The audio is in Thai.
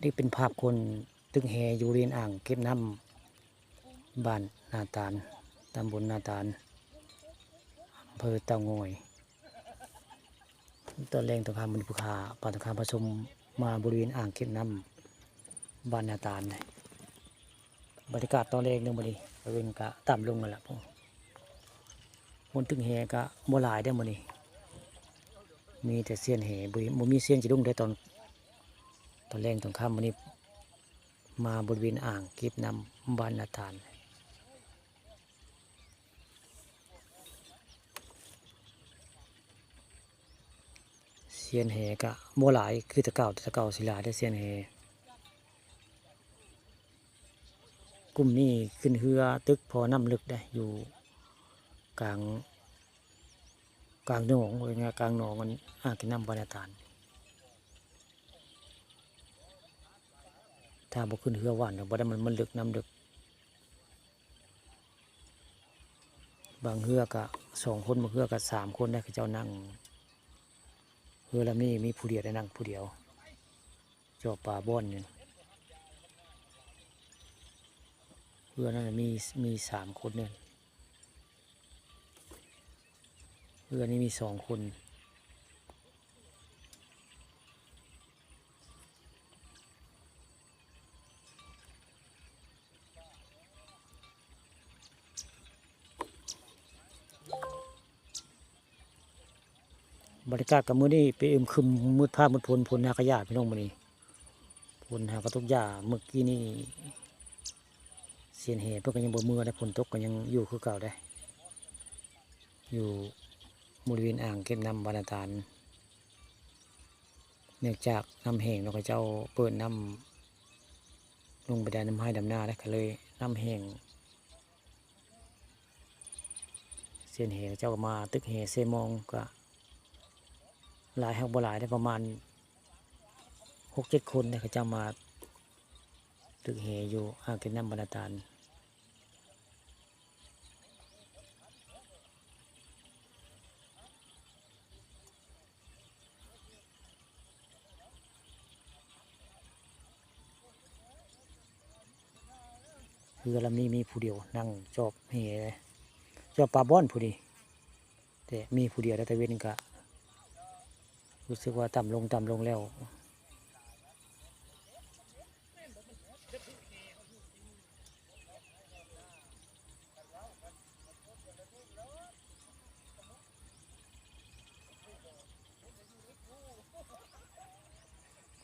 นี่เป็นภาพคนตึกแหอยู่ริมอ่างเก็บน้ำบ้านนาตาลตำบลนาตาลอำเภอเต่างอยตอนแรงตะคามมันภูคาปานตะคามผสมมาบริเวณอ่างเก็บน้ำบ้านนาตาลบรรยากาศตอนแรกเรื่องบริเวณกะต่ำลงกันละพวกคนตึกแหกะโมหลายได้หมดนี่มีแต่เสี้ยนแหบ่มีเสี้ยนจะดุ้งได้ตอนแรงตอนค่ำวันนี้มาบริเวณอ่างเก็บน้ำบ้านนาตาลเสียนแหกะโมหลายคือตะเก่าศิลาได้เสียนแหกลุ่มนี้ขึ้นเรือตึกพอน้ำลึกได้อยู่กลางหนองเลยไงกลางหนองมันอ่างเก็บน้ำบ้านนาตาลถ้าบ่ขึ้นเรือหวานบ่ได้มันลึกน้ำลึกบางเรือกะ2 คนบางเรือกะ3 คนได้คือเจ้านั่งเรือละมีผู้เดียวได้นั่งผู้เดียวจอปลาบ่อนเนี่ยเรือนั่นมี3 คนเนี่ยเรือนี้มี2 คนบรรยากาศกับมื้อนี้ไปอึมครึมมืดภาพมืดพลหากระยาพี่น้องมื้อนี้พลหากระตกหญ้าเมื่อกี้นี่เสียนเหตุเพิ่นก็ยังบ่เมื่อได้ฝนตกก็ยังอยู่คือเก่าได้อยู่บริเวณอ่างเก็บน้ำบาดาลเนื่องจากน้ำแห้งเราก็เจ้าเปิดน้ำลงไปได้น้ำให้ดำหน้าได้ก็เลยน้ำแห้งเสียนเหเจ้าก็มาตึกเหเซมองก็หลายหักบ่หลายได้ประมาณ6-7 คนเนี่ยเขาเจ้ามาตึกเหอยู่อ่างเก็บน้ำบาดาลคือลำนี้มีผู้เดียวนั่งจอบเหจอบปลาบ้อนผู้ดีแต่มีผู้เดียวแต่เว้นก็รู้สึกว่าต่ำลงแล้ว